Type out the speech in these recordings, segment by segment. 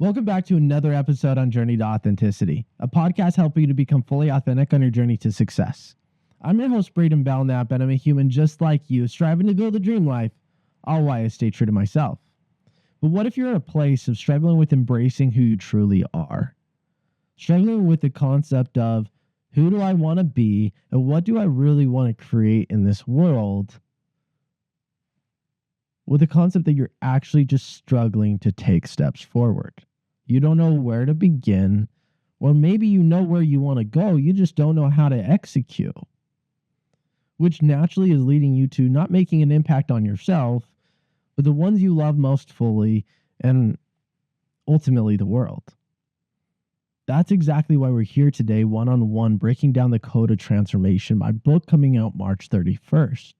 Welcome back to another episode on Journey to Authenticity, a podcast helping you to become fully authentic on your journey to success. I'm your host, Braiden Belnap, and I'm a human just like you, striving to build a dream life, all while I stay true to myself. But what if you're in a place of struggling with embracing who you truly are? Struggling with the concept of who do I want to be and what do I really want to create in this world? With the concept that you're actually just struggling to take steps forward. You don't know where to begin, or maybe you know where you want to go, you just don't know how to execute, which naturally is leading you to not making an impact on yourself, but the ones you love most fully, and ultimately the world. That's exactly why we're here today, one-on-one, breaking down the code of transformation, my book coming out March 31st.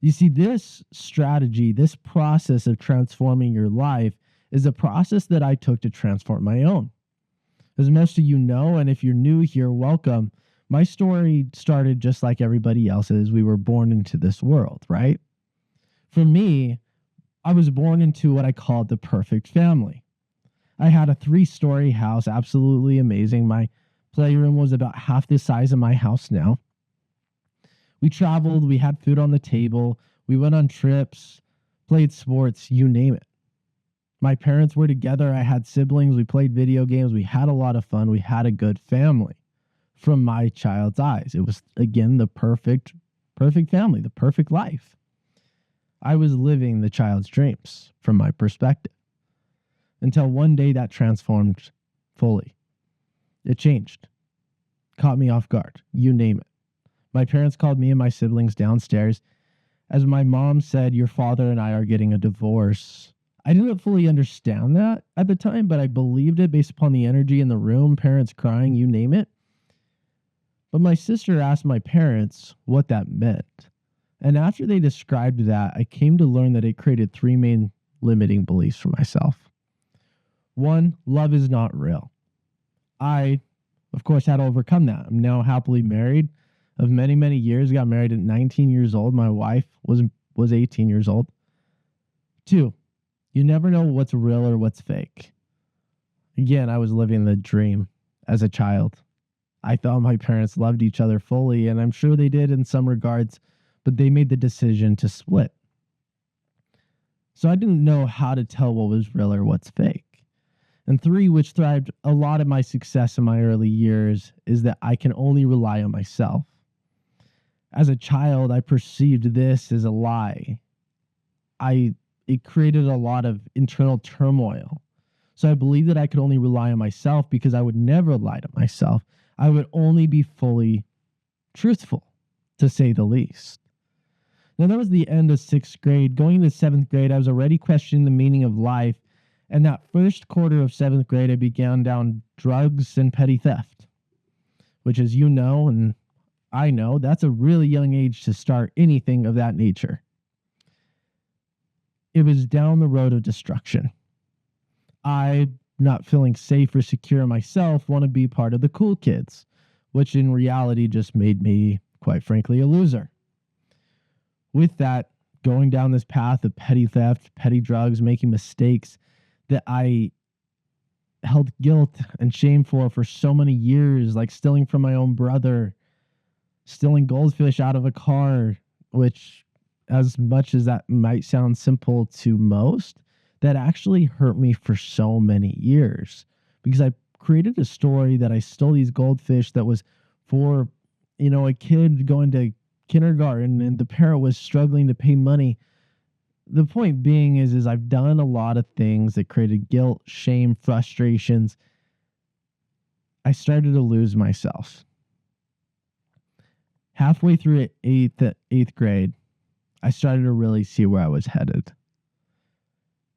You see, this strategy, this process of transforming your life is a process that I took to transform my own. As most of you know, and if you're new here, welcome. My story started just like everybody else's. We were born into this world, right? For me, I was born into what I called the perfect family. I had a 3-story house, absolutely amazing. My playroom was about half the size of my house now. We traveled, we had food on the table, we went on trips, played sports, you name it. My parents were together, I had siblings, we played video games, we had a lot of fun, we had a good family. From my child's eyes, it was, again, the perfect family, the perfect life. I was living the child's dreams from my perspective. Until one day that transformed fully. It changed. Caught me off guard, you name it. My parents called me and my siblings downstairs. As my mom said, your father and I are getting a divorce. I didn't fully understand that at the time, but I believed it based upon the energy in the room, parents crying, you name it. But my sister asked my parents what that meant. And after they described that, I came to learn that it created 3 main limiting beliefs for myself. 1, love is not real. I, of course, had to overcome that. I'm now happily married of many, many years. Got married at 19 years old. My wife was 18 years old. 2, you never know what's real or what's fake. Again, I was living the dream as a child. I thought my parents loved each other fully, and I'm sure they did in some regards, but they made the decision to split. So I didn't know how to tell what was real or what's fake. And 3, which thrived a lot of my success in my early years, is that I can only rely on myself. As a child, I perceived this as a lie. It created a lot of internal turmoil. So I believed that I could only rely on myself because I would never lie to myself. I would only be fully truthful, to say the least. Now, that was the end of 6th grade. Going into 7th grade, I was already questioning the meaning of life. And that first quarter of 7th grade, I began down drugs and petty theft, which, as you know, and I know, that's a really young age to start anything of that nature. It was down the road of destruction. I, not feeling safe or secure in myself, want to be part of the cool kids, which in reality just made me, quite frankly, a loser. With that, going down this path of petty theft, petty drugs, making mistakes that I held guilt and shame for so many years, like stealing from my own brother, stealing goldfish out of a car, which, as much as that might sound simple to most, that actually hurt me for so many years because I created a story that I stole these goldfish that was for, a kid going to kindergarten and the parent was struggling to pay money. The point being is I've done a lot of things that created guilt, shame, frustrations. I started to lose myself. Halfway through eighth grade, I started to really see where I was headed.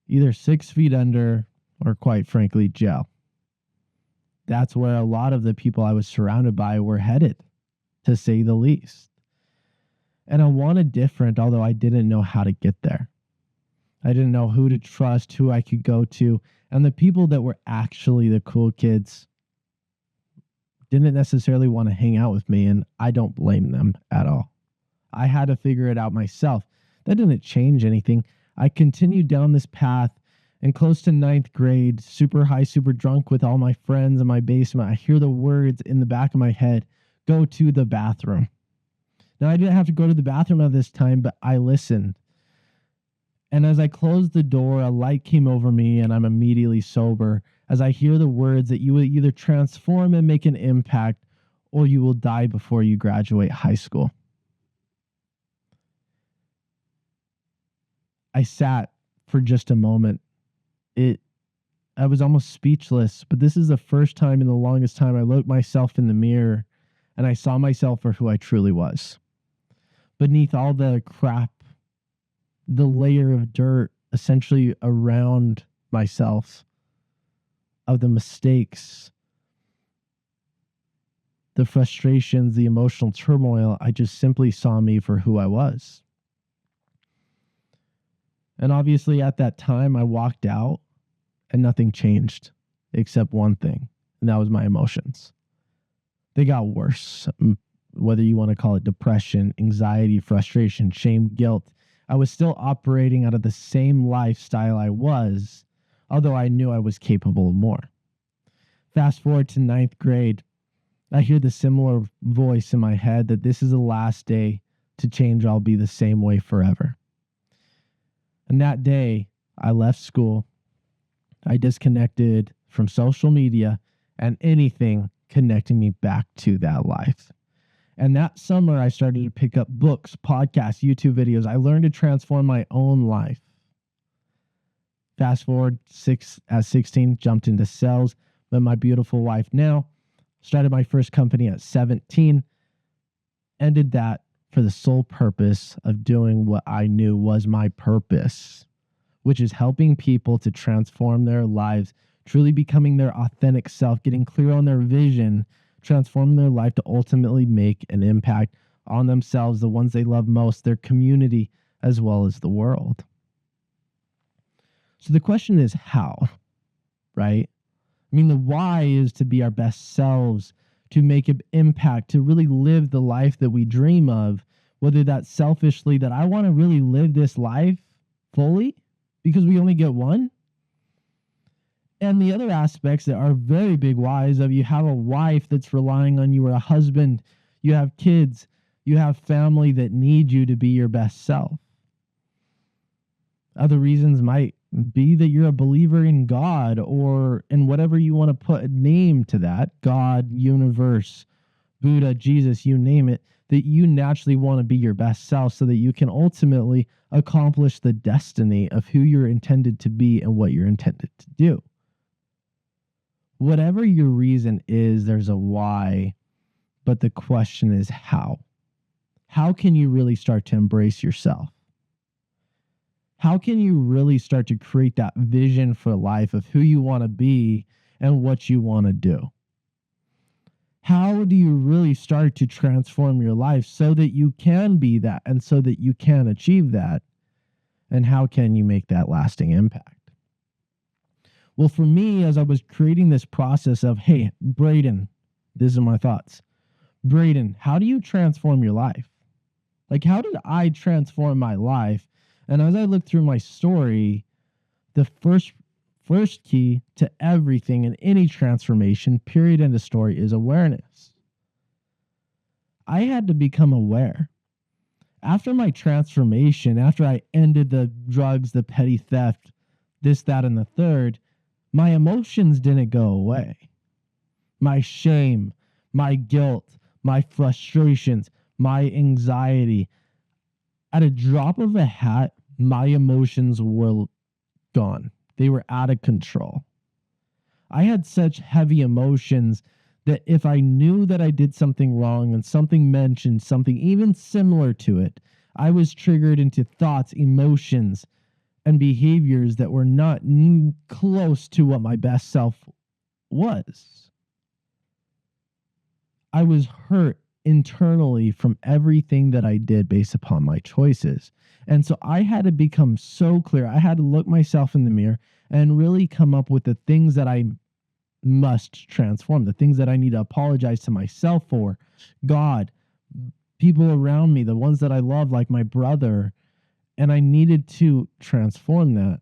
Either 6 feet under or, quite frankly, jail. That's where a lot of the people I was surrounded by were headed, to say the least. And I wanted different, although I didn't know how to get there. I didn't know who to trust, who I could go to. And the people that were actually the cool kids didn't necessarily want to hang out with me, and I don't blame them at all. I had to figure it out myself. That didn't change anything. I continued down this path And close to ninth grade, super high, super drunk with all my friends in my basement, I hear the words in the back of my head, go to the bathroom. Now, I didn't have to go to the bathroom at this time, but I listened. And as I closed the door, a light came over me and I'm immediately sober as I hear the words that you will either transform and make an impact or you will die before you graduate high school. I sat for just a moment. I was almost speechless, but this is the first time in the longest time I looked myself in the mirror and I saw myself for who I truly was. Beneath all the crap, the layer of dirt essentially around myself, of the mistakes, the frustrations, the emotional turmoil, I just simply saw me for who I was. And obviously at that time, I walked out and nothing changed except one thing, and that was my emotions. They got worse, whether you want to call it depression, anxiety, frustration, shame, guilt. I was still operating out of the same lifestyle I was, although I knew I was capable of more. Fast forward to ninth grade, I hear the similar voice in my head that this is the last day to change. I'll be the same way forever. And that day, I left school. I disconnected from social media and anything connecting me back to that life. And that summer, I started to pick up books, podcasts, YouTube videos. I learned to transform my own life. Fast forward, at 16, jumped into sales, met my beautiful wife now, started my first company at 17, ended that for the sole purpose of doing what I knew was my purpose, which is helping people to transform their lives, truly becoming their authentic self, getting clear on their vision, transforming their life to ultimately make an impact on themselves, the ones they love most, their community, as well as the world. So the question is how, right? I mean, the why is to be our best selves, to make an impact, to really live the life that we dream of, whether that's selfishly that I want to really live this life fully because we only get one. And the other aspects that are very big whys of you have a wife that's relying on you or a husband, you have kids, you have family that need you to be your best self. Other reasons might be that you're a believer in God or in whatever you want to put a name to that, God, universe, Buddha, Jesus, you name it, that you naturally want to be your best self so that you can ultimately accomplish the destiny of who you're intended to be and what you're intended to do. Whatever your reason is, there's a why, but the question is how. How can you really start to embrace yourself? How can you really start to create that vision for life of who you want to be and what you want to do? How do you really start to transform your life so that you can be that and so that you can achieve that? And how can you make that lasting impact? Well, for me, as I was creating this process of, hey, Braiden, these are my thoughts. Braiden, how do you transform your life? Like, how did I transform my life? And as I look through my story, the first key to everything in any transformation, period, end of story, is awareness. I had to become aware. After my transformation, after I ended the drugs, the petty theft, this, that, and the third, my emotions didn't go away. My shame, my guilt, my frustrations, my anxiety. At a drop of a hat, my emotions were gone. They were out of control. I had such heavy emotions that if I knew that I did something wrong and something mentioned something even similar to it, I was triggered into thoughts, emotions, and behaviors that were not close to what my best self was. I was hurt internally from everything that I did based upon my choices. And so I had to become so clear. I had to look myself in the mirror and really come up with the things that I must transform, the things that I need to apologize to myself for, God, people around me, the ones that I love, like my brother. And I needed to transform that.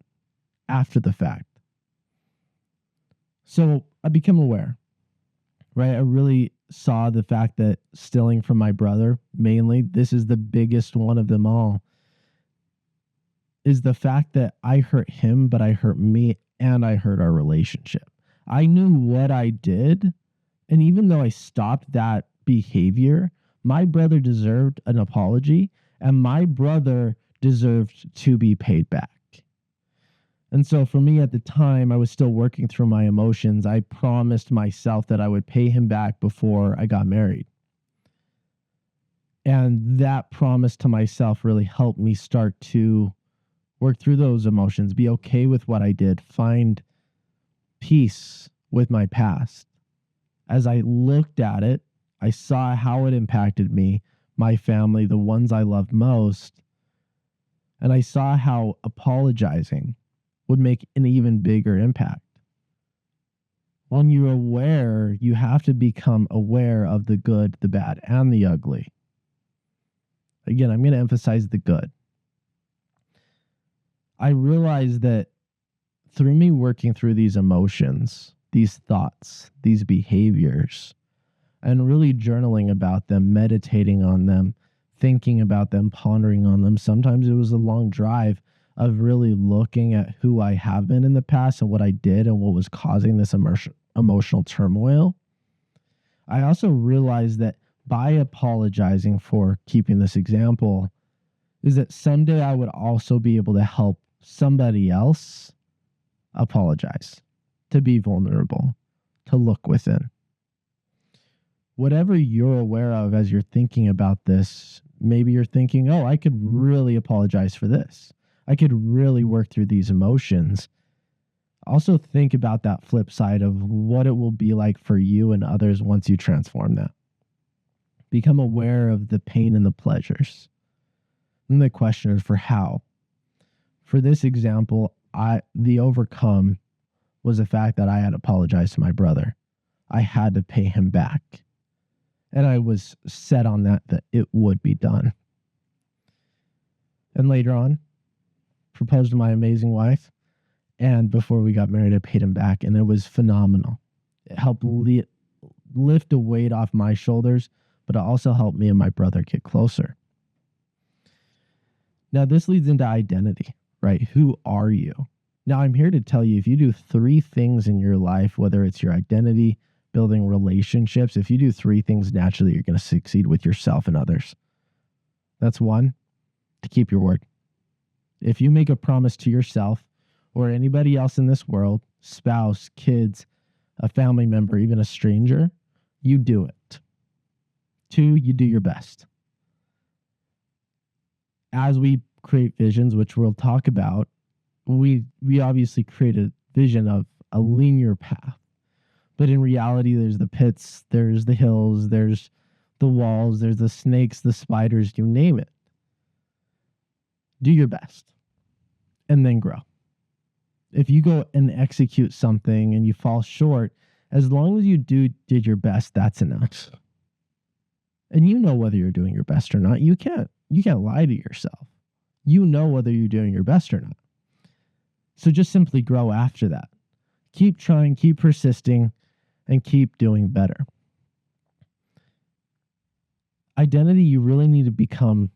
after the fact. So I became aware, right? I really saw the fact that stealing from my brother, mainly, this is the biggest one of them all, is the fact that I hurt him, but I hurt me and I hurt our relationship. I knew what I did. And even though I stopped that behavior, my brother deserved an apology and my brother deserved to be paid back. And so for me at the time, I was still working through my emotions. I promised myself that I would pay him back before I got married. And that promise to myself really helped me start to work through those emotions, be okay with what I did, find peace with my past. As I looked at it, I saw how it impacted me, my family, the ones I loved most. And I saw how apologizing would make an even bigger impact. When you're aware, you have to become aware of the good, the bad, and the ugly. Again, I'm going to emphasize the good. I realized that through me working through these emotions, these thoughts, these behaviors, and really journaling about them, meditating on them, thinking about them, pondering on them. Sometimes it was a long drive of really looking at who I have been in the past and what I did and what was causing this emotional turmoil. I also realized that by apologizing for keeping this example, is that someday I would also be able to help somebody else apologize, to be vulnerable, to look within. Whatever you're aware of as you're thinking about this, maybe you're thinking, oh, I could really apologize for this. I could really work through these emotions. Also think about that flip side of what it will be like for you and others once you transform that. Become aware of the pain and the pleasures. And the question is for how. For this example, the overcome was the fact that I had apologized to my brother. I had to pay him back. And I was set on that it would be done. And later on, proposed to my amazing wife. And before we got married, I paid him back. And it was phenomenal. It helped lift a weight off my shoulders, but it also helped me and my brother get closer. Now, this leads into identity, right? Who are you? Now, I'm here to tell you, if you do 3 things in your life, whether it's your identity, building relationships, if you do 3 things naturally, you're going to succeed with yourself and others. That's 1, to keep your word. If you make a promise to yourself or anybody else in this world, spouse, kids, a family member, even a stranger, you do it. 2, you do your best. As we create visions, which we'll talk about, we obviously create a vision of a linear path. But in reality, there's the pits, there's the hills, there's the walls, there's the snakes, the spiders, you name it. Do your best and then grow. If you go and execute something and you fall short, as long as you did your best, that's enough. And you know whether you're doing your best or not. You can't lie to yourself. You know whether you're doing your best or not. So just simply grow after that. Keep trying, keep persisting, and keep doing better. Identity, you really need to become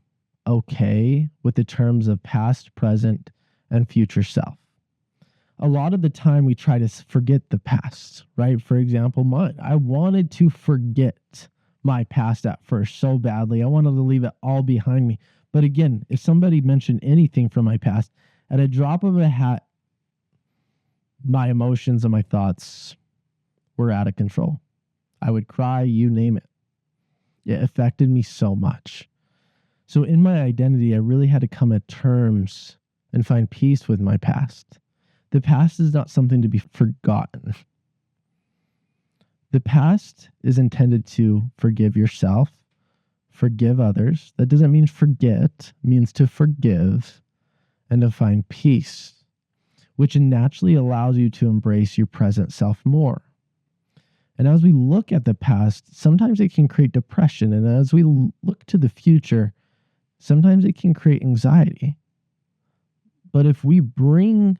okay with the terms of past, present, and future self. A lot of the time we try to forget the past, right? For example, mine. I wanted to forget my past at first so badly. I wanted to leave it all behind me. But again, if somebody mentioned anything from my past, at a drop of a hat, my emotions and my thoughts were out of control. I would cry, you name it. It affected me so much. So in my identity, I really had to come to terms and find peace with my past. The past is not something to be forgotten. The past is intended to forgive yourself, forgive others. That doesn't mean forget, it means to forgive and to find peace, which naturally allows you to embrace your present self more. And as we look at the past, sometimes it can create depression. And as we look to the future, sometimes it can create anxiety. But if we bring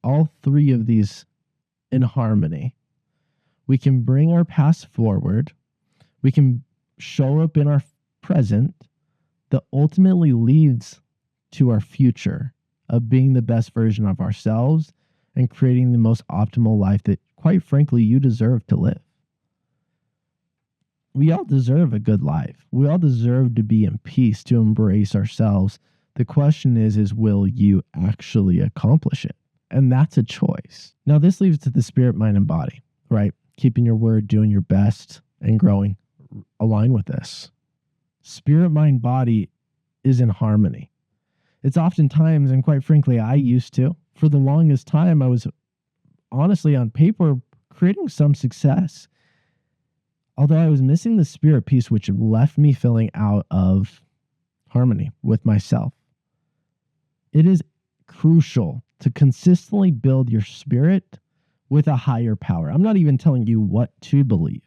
all three of these in harmony, we can bring our past forward, we can show up in our present that ultimately leads to our future of being the best version of ourselves and creating the most optimal life that, quite frankly, you deserve to live. We all deserve a good life. We all deserve to be in peace, to embrace ourselves. The question is will you actually accomplish it? And that's a choice. Now, this leads to the spirit, mind, and body, right? Keeping your word, doing your best, and growing. Align with this. Spirit, mind, body is in harmony. It's oftentimes, and quite frankly, I used to, for the longest time, I was honestly on paper creating some success. Although I was missing the spirit piece, which left me feeling out of harmony with myself. It is crucial to consistently build your spirit with a higher power. I'm not even telling you what to believe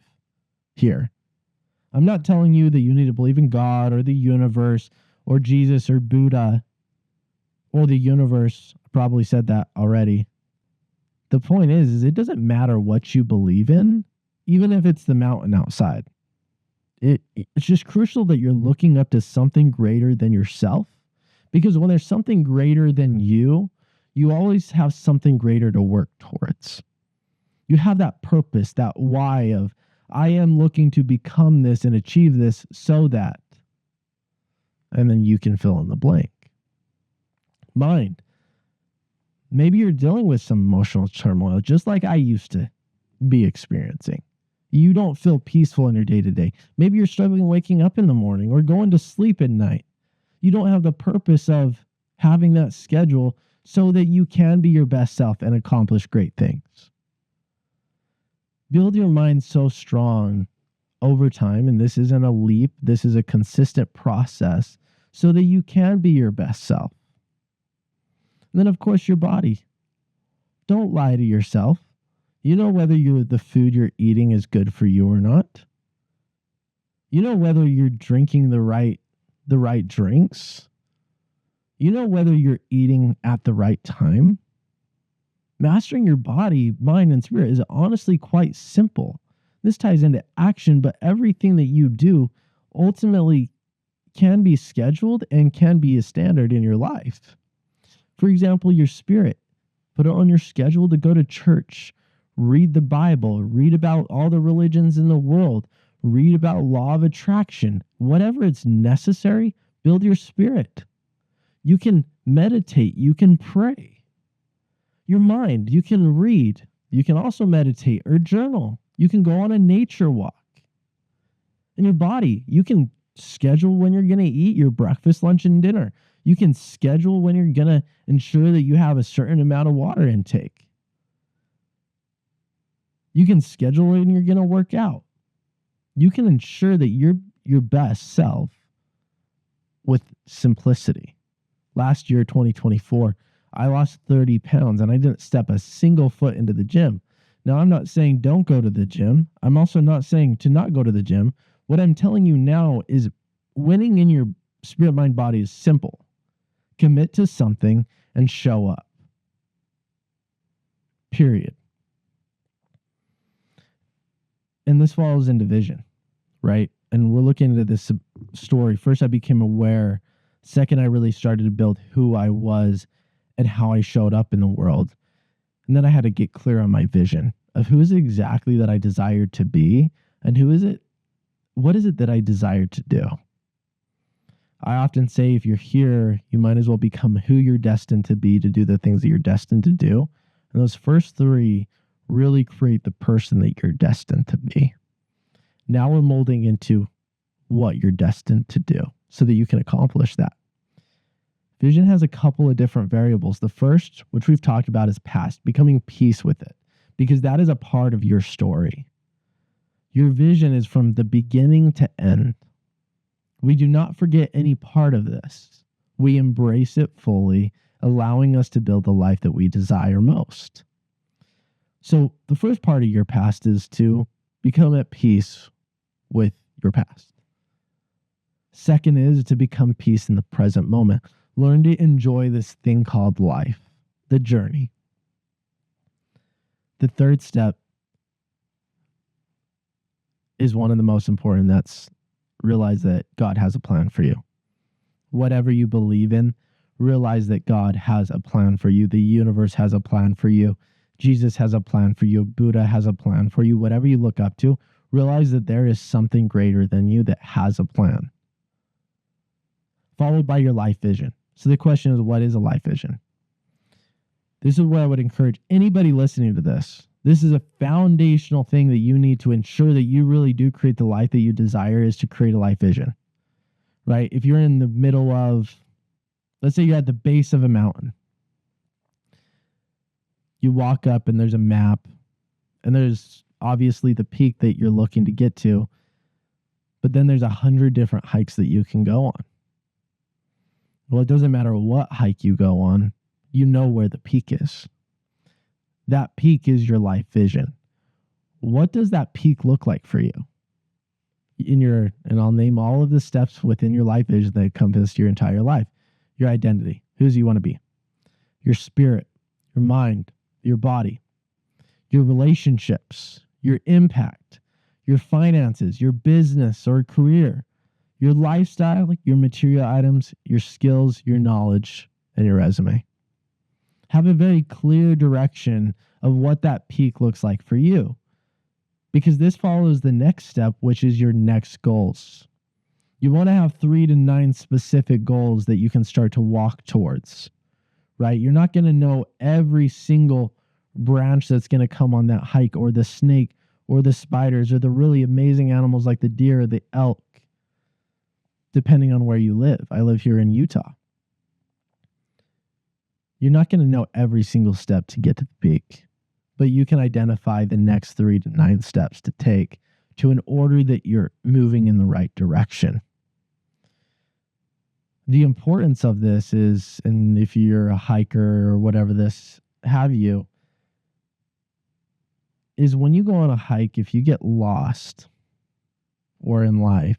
here. I'm not telling you that you need to believe in God or the universe or Jesus or Buddha or the universe. I probably said that already. The point is it doesn't matter what you believe in, even if it's the mountain outside. It's just crucial that you're looking up to something greater than yourself, because when there's something greater than you always have something greater to work towards. You have that purpose, that why of, I am looking to become this and achieve this so that, and then you can fill in the blank. Mind. Maybe you're dealing with some emotional turmoil, just like I used to be experiencing. You don't feel peaceful in your day to day. Maybe you're struggling waking up in the morning or going to sleep at night. You don't have the purpose of having that schedule so that you can be your best self and accomplish great things. Build your mind so strong over time, and this isn't a leap, this is a consistent process, so that you can be your best self. And then, of course, your body. Don't lie to yourself. You know whether the food you're eating is good for you or not. You know whether you're drinking the right drinks. You know whether you're eating at the right time. Mastering your body, mind, and spirit is honestly quite simple. This ties into action, but everything that you do ultimately can be scheduled and can be a standard in your life. For example, your spirit. Put it on your schedule to go to church, read the Bible, read about all the religions in the world, read about law of attraction. Whatever it's necessary, build your spirit. You can meditate. You can pray. Your mind, you can read. You can also meditate or journal. You can go on a nature walk. And your body, you can schedule when you're going to eat your breakfast, lunch, and dinner. You can schedule when you're going to ensure that you have a certain amount of water intake. You can schedule when you're going to work out. You can ensure that you're your best self with simplicity. Last year, 2024, I lost 30 pounds and I didn't step a single foot into the gym. Now, I'm not saying don't go to the gym. I'm also not saying to not go to the gym. What I'm telling you now is winning in your spirit, mind, body is simple. Commit to something and show up. Period. And this falls into vision, right? And we're looking at this story. First, I became aware. Second, I really started to build who I was and how I showed up in the world. And then I had to get clear on my vision of who is it exactly that I desired to be and what is it that I desired to do? I often say if you're here, you might as well become who you're destined to be to do the things that you're destined to do. And those first three really create the person that you're destined to be. Now we're molding into what you're destined to do so that you can accomplish that. Vision has a couple of different variables. The first, which we've talked about, is past, becoming peace with it, because that is a part of your story. Your vision is from the beginning to end. We do not forget any part of this. We embrace it fully, allowing us to build the life that we desire most. So the first part of your past is to become at peace with your past. Second is to become peace in the present moment. Learn to enjoy this thing called life, the journey. The third step is one of the most important. That's realize that God has a plan for you. Whatever you believe in, realize that God has a plan for you. The universe has a plan for you. Jesus has a plan for you. Buddha has a plan for you. Whatever you look up to, realize that there is something greater than you that has a plan. Followed by your life vision. So the question is, what is a life vision? This is where I would encourage anybody listening to this. This is a foundational thing that you need to ensure that you really do create the life that you desire, is to create a life vision, right? If you're in the middle of, let's say you're at the base of a mountain. You walk up and there's a map and there's obviously the peak that you're looking to get to, but then there's 100 different hikes that you can go on. Well, it doesn't matter what hike you go on, you know where the peak is. That peak is your life vision. What does that peak look like for you? And I'll name all of the steps within your life vision that encompass your entire life. Your identity, who do you want to be? Your spirit, your mind, your body, your relationships, your impact, your finances, your business or career, your lifestyle, your material items, your skills, your knowledge, and your resume. Have a very clear direction of what that peak looks like for you, because this follows the next step, which is your next goals. You want to have 3 to 9 specific goals that you can start to walk towards, right? You're not going to know every single branch that's going to come on that hike, or the snake, or the spiders, or the really amazing animals like the deer or the elk, depending on where you live. I live here in Utah. You're not going to know every single step to get to the peak, but you can identify the next 3 to 9 steps to take to in order that you're moving in the right direction. The importance of this is, and if you're a hiker or whatever this have you, is when you go on a hike, if you get lost or in life,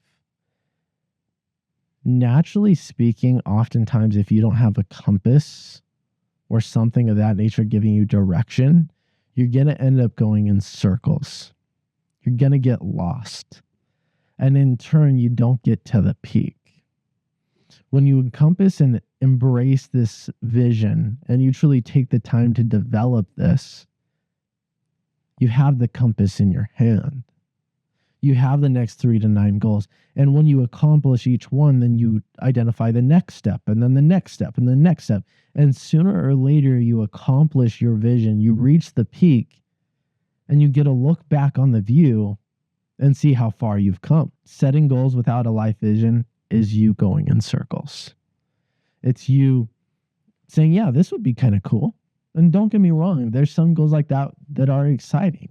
naturally speaking, oftentimes if you don't have a compass or something of that nature giving you direction, you're going to end up going in circles. You're going to get lost. And in turn, you don't get to the peak. When you encompass and embrace this vision and you truly take the time to develop this, you have the compass in your hand. You have the next 3 to 9 goals. And when you accomplish each one, then you identify the next step, and then the next step, and the next step. And sooner or later, you accomplish your vision. You reach the peak, and you get a look back on the view and see how far you've come. Setting goals without a life vision is you going in circles. It's you saying, yeah, this would be kind of cool. And don't get me wrong, there's some goals like that that are exciting.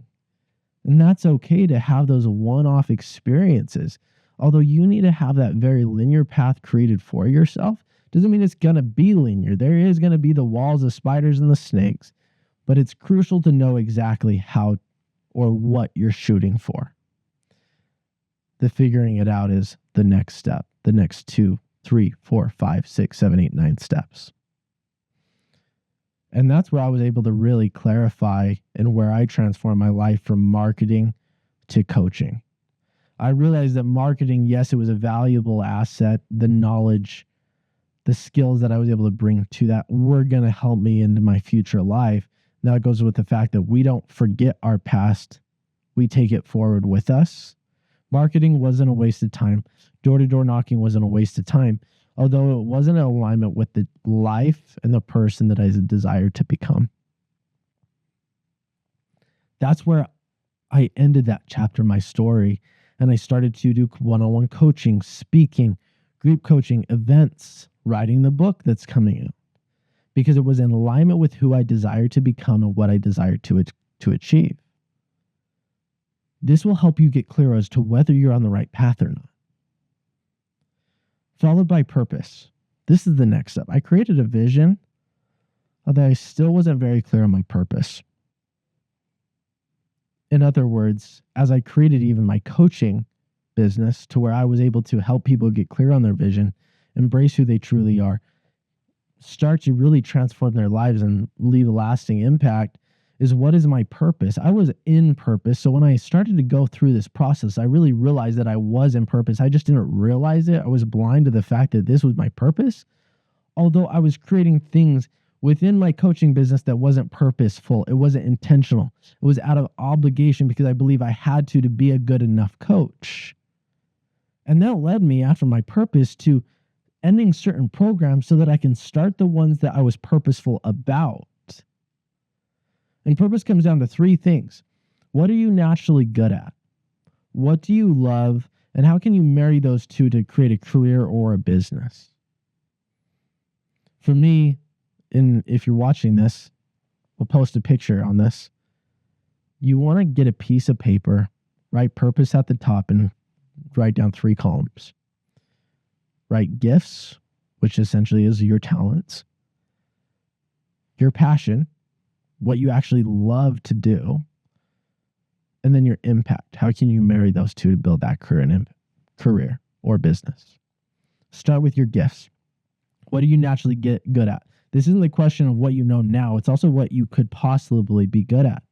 And that's okay to have those one-off experiences. Although you need to have that very linear path created for yourself, doesn't mean it's going to be linear. There is going to be the walls, the spiders, and the snakes. But it's crucial to know exactly how or what you're shooting for. The figuring it out is the next step, the next 2, 3, 4, 5, 6, 7, 8, 9 steps. And that's where I was able to really clarify and where I transformed my life from marketing to coaching. I realized that marketing, yes, it was a valuable asset. The knowledge, the skills that I was able to bring to that were going to help me into my future life. Now it goes with the fact that we don't forget our past. We take it forward with us. Marketing wasn't a waste of time. Door-to-door knocking wasn't a waste of time. Although it wasn't in alignment with the life and the person that I desired to become. That's where I ended that chapter of my story, and I started to do one-on-one coaching, speaking, group coaching, events, writing the book that's coming out, because it was in alignment with who I desired to become and what I desired to achieve. This will help you get clear as to whether you're on the right path or not. Followed by purpose. This is the next step. I created a vision, although I still wasn't very clear on my purpose. In other words, as I created even my coaching business to where I was able to help people get clear on their vision, embrace who they truly are, start to really transform their lives and leave a lasting impact, is what is my purpose? I was in purpose. So when I started to go through this process, I really realized that I was in purpose. I just didn't realize it. I was blind to the fact that this was my purpose. Although I was creating things within my coaching business that wasn't purposeful. It wasn't intentional. It was out of obligation because I believe I had to be a good enough coach. And that led me after my purpose to ending certain programs so that I can start the ones that I was purposeful about. And purpose comes down to three things. What are you naturally good at? What do you love? And how can you marry those two to create a career or a business? For me, if you're watching this, we'll post a picture on this. You want to get a piece of paper, write purpose at the top, and write down 3 columns. Write gifts, which essentially is your talents, your passion, what you actually love to do, and then your impact. How can you marry those two to build that career or business? Start with your gifts. What do you naturally get good at? This isn't the question of what you know now. It's also what you could possibly be good at.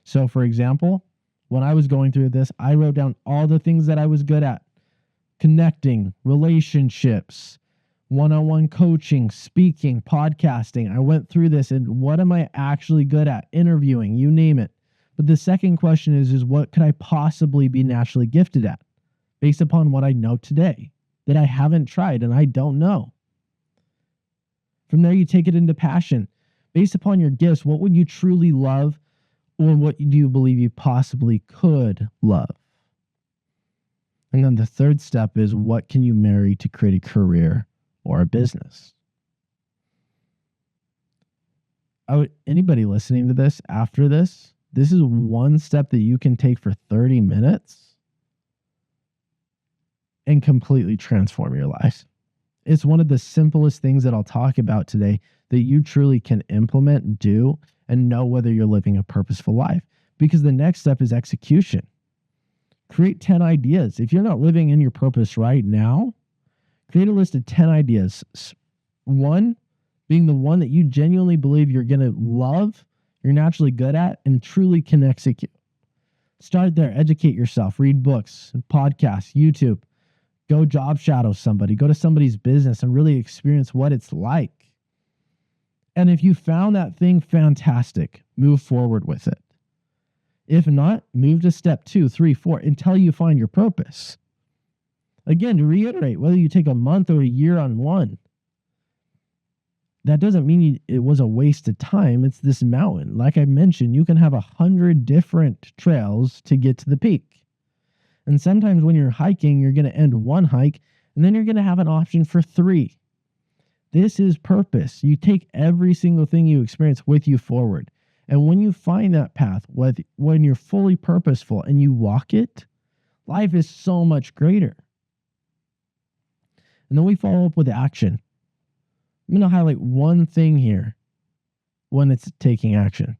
So, for example, when I was going through this, I wrote down all the things that I was good at. Connecting, relationships, one-on-one coaching, speaking, podcasting. I went through this and what am I actually good at? Interviewing, you name it. But the second question is what could I possibly be naturally gifted at based upon what I know today that I haven't tried and I don't know? From there, you take it into passion. Based upon your gifts, what would you truly love or what do you believe you possibly could love? And then the third step is what can you marry to create a career or a business? Anybody listening to this after this is one step that you can take for 30 minutes and completely transform your life. It's one of the simplest things that I'll talk about today that you truly can implement, do, and know whether you're living a purposeful life. Because the next step is execution. Create 10 ideas. If you're not living in your purpose right now, create a list of 10 ideas. 1 being the one that you genuinely believe you're going to love, you're naturally good at, and truly can execute. Start there. Educate yourself. Read books, podcasts, YouTube. Go job shadow somebody. Go to somebody's business and really experience what it's like. And if you found that thing, fantastic. Move forward with it. If not, move to step 2, 3, 4 until you find your purpose. Again, to reiterate, whether you take a month or a year on one, that doesn't mean it was a waste of time. It's this mountain. Like I mentioned, you can have 100 different trails to get to the peak. And sometimes when you're hiking, you're going to end one hike, and then you're going to have an option for 3. This is purpose. You take every single thing you experience with you forward. And when you find that path, when you're fully purposeful and you walk it, life is so much greater. And then we follow up with action. I'm going to highlight one thing here when it's taking action.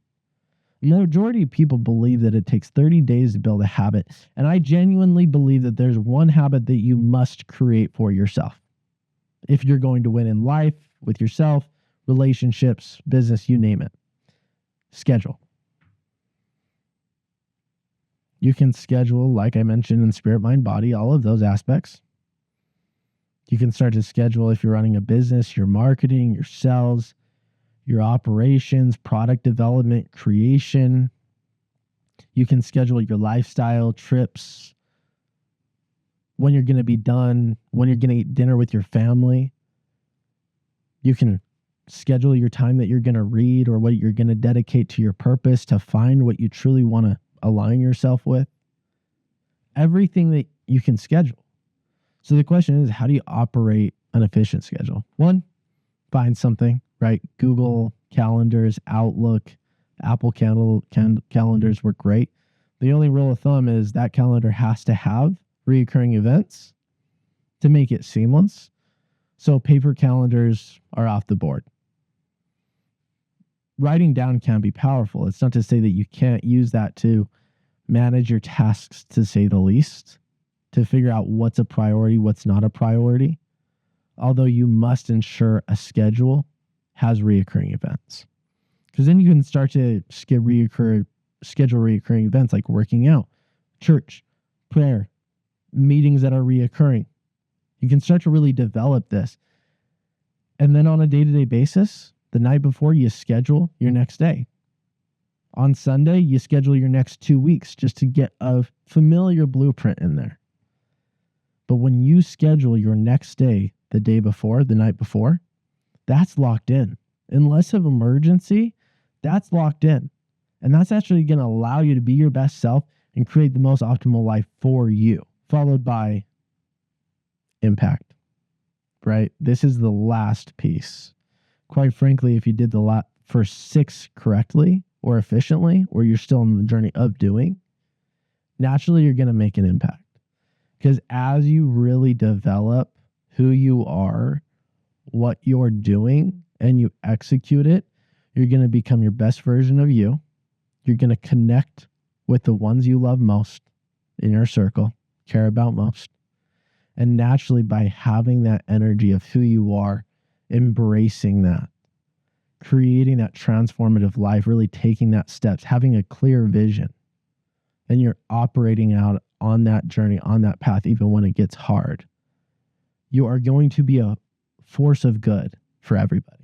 The majority of people believe that it takes 30 days to build a habit. And I genuinely believe that there's one habit that you must create for yourself. If you're going to win in life, with yourself, relationships, business, you name it. Schedule. You can schedule, like I mentioned, in spirit, mind, body, all of those aspects. You can start to schedule if you're running a business, your marketing, your sales, your operations, product development, creation. You can schedule your lifestyle, trips, when you're going to be done, when you're going to eat dinner with your family. You can schedule your time that you're going to read or what you're going to dedicate to your purpose to find what you truly want to align yourself with. Everything that you can schedule. So the question is, how do you operate an efficient schedule? 1, find something, right? Google calendars, Outlook, Apple calendars work great. The only rule of thumb is that calendar has to have recurring events to make it seamless. So paper calendars are off the board. Writing down can be powerful. It's not to say that you can't use that to manage your tasks, to say the least, to figure out what's a priority, what's not a priority. Although you must ensure a schedule has reoccurring events. Because then you can start to schedule reoccurring events like working out, church, prayer, meetings that are reoccurring. You can start to really develop this. And then on a day-to-day basis, the night before, you schedule your next day. On Sunday, you schedule your next 2 weeks just to get a familiar blueprint in there. But when you schedule your next day the day before, the night before, that's locked in. Unless of emergency, that's locked in. And that's actually going to allow you to be your best self and create the most optimal life for you, followed by impact, right? This is the last piece. Quite frankly, if you did the first 6 correctly or efficiently, or you're still on the journey of doing, naturally you're going to make an impact. Because as you really develop who you are, what you're doing, and you execute it, you're going to become your best version of you. You're going to connect with the ones you love most in your circle, care about most. And naturally, by having that energy of who you are, embracing that, creating that transformative life, really taking that steps, having a clear vision, and you're operating out on that journey, on that path, even when it gets hard, you are going to be a force of good for everybody.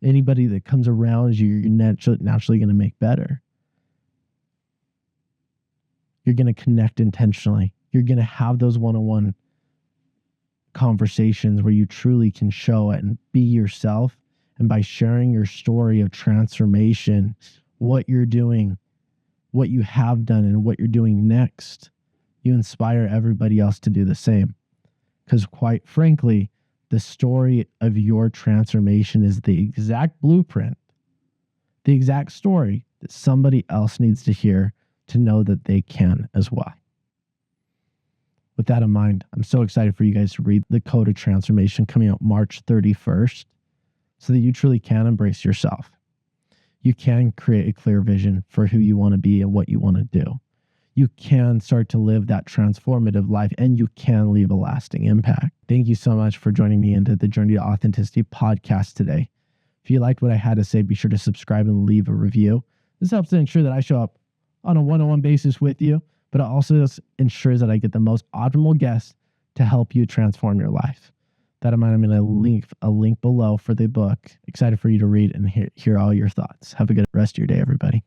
Anybody that comes around you, you're naturally going to make better. You're going to connect intentionally. You're going to have those one-on-one conversations where you truly can show it and be yourself. And by sharing your story of transformation, what you're doing, what you have done, and what you're doing next, you inspire everybody else to do the same. Because quite frankly, the story of your transformation is the exact blueprint, the exact story that somebody else needs to hear to know that they can as well. With that in mind, I'm so excited for you guys to read The Code of Transformation coming out March 31st so that you truly can embrace yourself. You can create a clear vision for who you want to be and what you want to do. You can start to live that transformative life, and you can leave a lasting impact. Thank you so much for joining me into the Journey to Authenticity podcast today. If you liked what I had to say, be sure to subscribe and leave a review. This helps to ensure that I show up on a one-on-one basis with you, but it also ensures that I get the most optimal guests to help you transform your life. That in mind, I'm going to leave a link below for the book. Excited for you to read and hear all your thoughts. Have a good rest of your day, everybody.